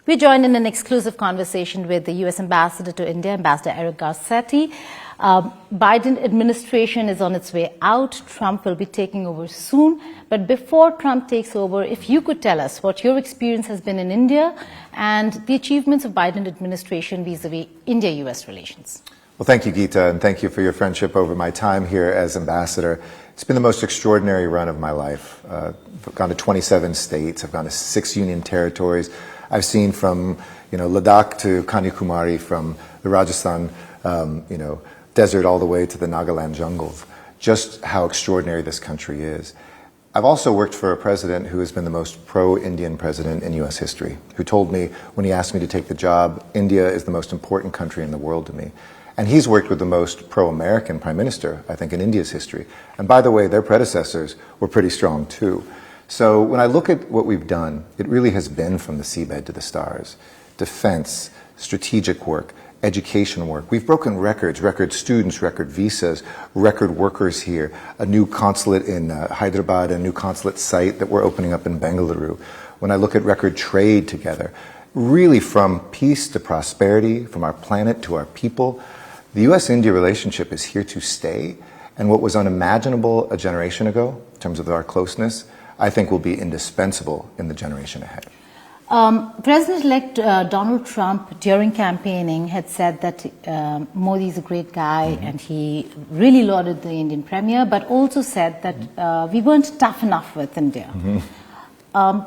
We joined in an exclusive conversation with the U.S. Ambassador to India, Ambassador Eric Garcetti. Biden administration is on its way out. Trump will be taking over soon. But before Trump takes over, if you could tell us what your experience has been in India and the achievements of Biden administration vis-a-vis India-U.S. relations. Well, thank you, Geeta, and thank you for your friendship over my time here as ambassador. It's been the most extraordinary run of my life. I've gone to 27 states. I've gone to 6 union territories. I've seen from, Ladakh to Kanyakumari, from the Rajasthan, desert all the way to the Nagaland jungles. Just how extraordinary this country is. I've also worked for a president who has been the most pro-Indian president in U.S. history, who told me when he asked me to take the job, India is the most important country in the world to me. And he's worked with the most pro-American prime minister, I think, in India's history. And by the way, their predecessors were pretty strong too. So when I look at what we've done, it really has been from the seabed to the stars. Defense, strategic work, education work. We've broken records, record students, record visas, record workers here, a new consulate in Hyderabad, a new consulate site that we're opening up in Bengaluru. When I look at record trade together, really from peace to prosperity, from our planet to our people, the U.S.-India relationship is here to stay. And what was unimaginable a generation ago, in terms of our closeness, I think will be indispensable in the generation ahead. President-elect Donald Trump, during campaigning, had said that Modi is a great guy, and he really lauded the Indian premier, but also said that we weren't tough enough with India.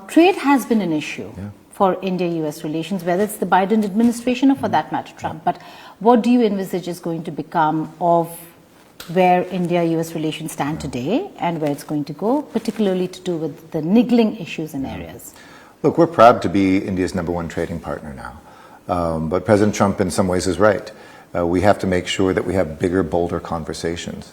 Trade has been an issue for India-US relations, whether it's the Biden administration or, for that matter, Trump. But what do you envisage is going to become of where India-US relations stand today and where it's going to go, particularly to do with the niggling issues and areas? Look, we're proud to be India's #1 trading partner now. But President Trump in some ways is right. We have to make sure that we have bigger, bolder conversations.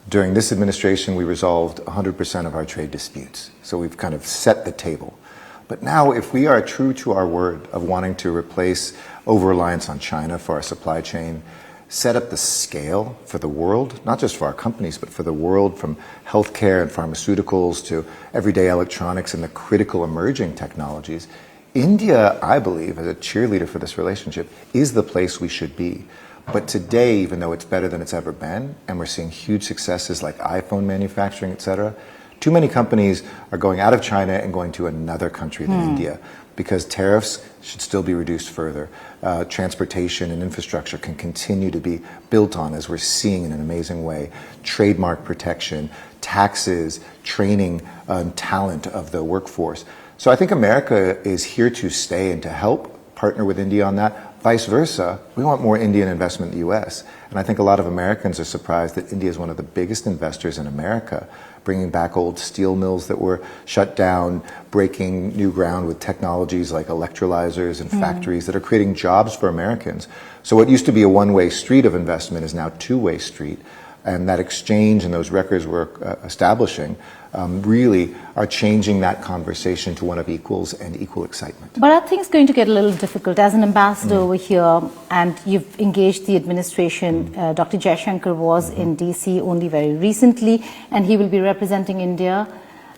During this administration, we resolved 100% of our trade disputes. So we've kind of set the table. But now, if we are true to our word of wanting to replace over-reliance on China for our supply chain, set up the scale for the world, not just for our companies, but for the world, from healthcare and pharmaceuticals to everyday electronics and the critical emerging technologies, India, I believe, as a cheerleader for this relationship, is the place we should be. But today, even though it's better than it's ever been, and we're seeing huge successes like iPhone manufacturing, et cetera, too many companies are going out of China and going to another country than India, because tariffs should still be reduced further. Transportation and infrastructure can continue to be built on, as we're seeing in an amazing way. Trademark protection, taxes, training, talent of the workforce. So I think America is here to stay and to help partner with India on that. Vice versa, we want more Indian investment in the U.S. And I think a lot of Americans are surprised that India is one of the biggest investors in America, bringing back old steel mills that were shut down, breaking new ground with technologies like electrolyzers and factories that are creating jobs for Americans. So what used to be a one-way street of investment is now a two-way street. And that exchange and those records we're establishing really are changing that conversation to one of equals and equal excitement. But are things going to get a little difficult? As an ambassador over here, and you've engaged the administration, Dr. Jaishankar was in D.C. only very recently, and he will be representing India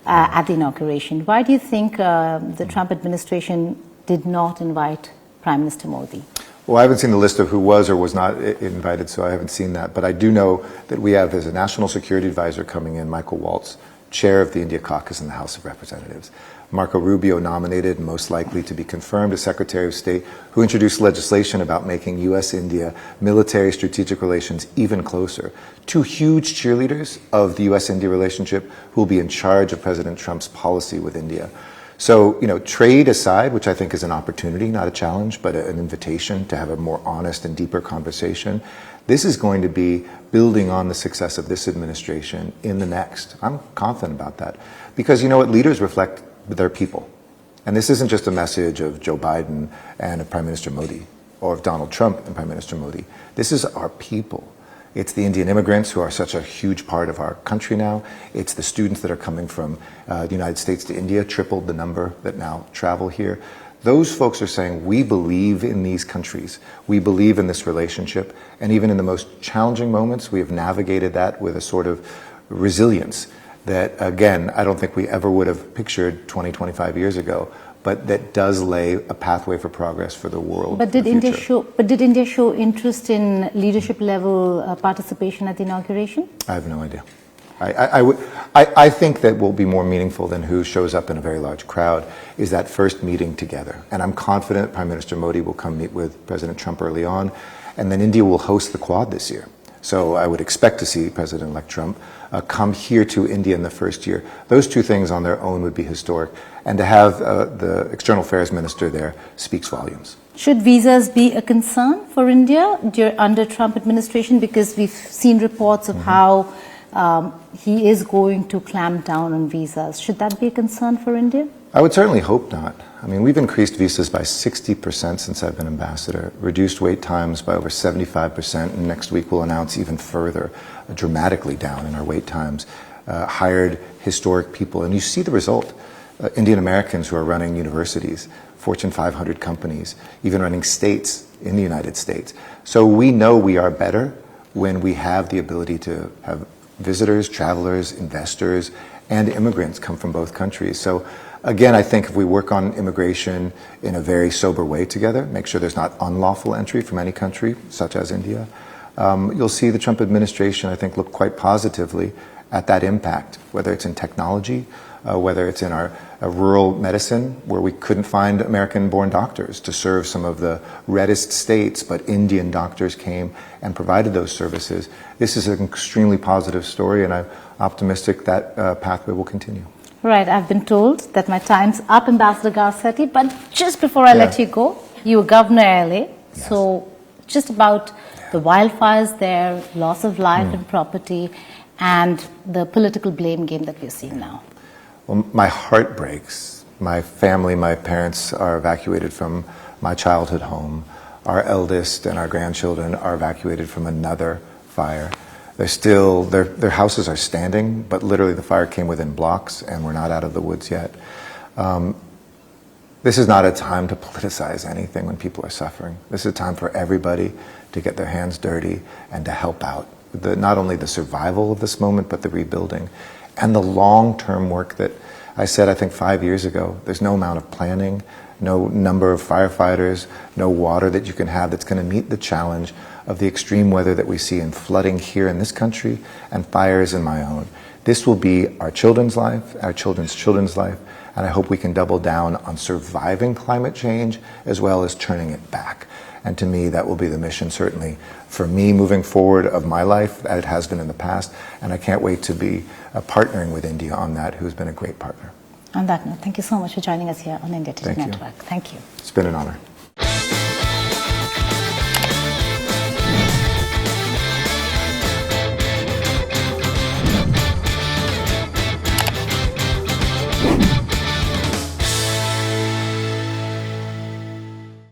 at the inauguration. Why do you think the Trump administration did not invite Prime Minister Modi? Well, I haven't seen the list of who was or was not invited, so I haven't seen that. But I do know that we have, as a national security advisor coming in, Michael Waltz, chair of the India caucus in the House of Representatives. Marco Rubio, nominated, most likely to be confirmed as Secretary of State, who introduced legislation about making U.S.-India military strategic relations even closer. 2 huge cheerleaders of the U.S.-India relationship who will be in charge of President Trump's policy with India. So, trade aside, which I think is an opportunity, not a challenge, but an invitation to have a more honest and deeper conversation, this is going to be building on the success of this administration in the next. I'm confident about that. Because leaders reflect their people. And this isn't just a message of Joe Biden and of Prime Minister Modi, or of Donald Trump and Prime Minister Modi. This is our people. It's the Indian immigrants who are such a huge part of our country now. It's the students that are coming from the United States to India, tripled the number that now travel here. Those folks are saying, we believe in these countries. We believe in this relationship. And even in the most challenging moments, we have navigated that with a sort of resilience that, again, I don't think we ever would have pictured 20, 25 years ago. but that does lay a pathway for progress for the world. But did India show interest in leadership level participation at the inauguration? I have no idea. I think that will be more meaningful than who shows up in a very large crowd is that first meeting together. And I'm confident Prime Minister Modi will come meet with President Trump early on, and then India will host the Quad this year. So I would expect to see President-elect Trump come here to India in the first year. Those two things on their own would be historic. And to have the External Affairs Minister there speaks volumes. Should visas be a concern for India under Trump administration? Because we've seen reports of how he is going to clamp down on visas. Should that be a concern for India? I would certainly hope not. I mean, we've increased visas by 60% since I've been ambassador, reduced wait times by over 75%, and next week we'll announce even further, dramatically down in our wait times, hired historic people, and you see the result. Indian Americans who are running universities, Fortune 500 companies, even running states in the United States. So we know we are better when we have the ability to have visitors, travelers, investors, and immigrants come from both countries. So again, I think if we work on immigration in a very sober way together, make sure there's not unlawful entry from any country, such as India, you'll see the Trump administration, I think, look quite positively at that impact, whether it's in technology, whether it's in our rural medicine, where we couldn't find American-born doctors to serve some of the reddest states, but Indian doctors came and provided those services. This is an extremely positive story, and I'm optimistic that pathway will continue. Right, I've been told that my time's up, Ambassador Garcetti, but just before I let you go, you were Governor LA, Yes. so just about the wildfires there, loss of life and property, and the political blame game that we're seeing now. Well, my heart breaks. My family, my parents are evacuated from my childhood home. Our eldest and our grandchildren are evacuated from another fire. They're still, their houses are standing, but literally the fire came within blocks and we're not out of the woods yet. This is not a time to politicize anything when people are suffering. This is a time for everybody to get their hands dirty and to help out. Not only the survival of this moment, but the rebuilding. And the long-term work that I said, I think 5 years ago, there's no amount of planning, no number of firefighters, no water that you can have that's going to meet the challenge of the extreme weather that we see in flooding here in this country and fires in my own. This will be our children's life, our children's children's life, and I hope we can double down on surviving climate change as well as turning it back. And to me, that will be the mission, certainly, for me moving forward of my life, as it has been in the past. And I can't wait to be partnering with India on that, who's been a great partner. On that note, thank you so much for joining us here on India Today Thank you. Network. Thank you. It's been an honor.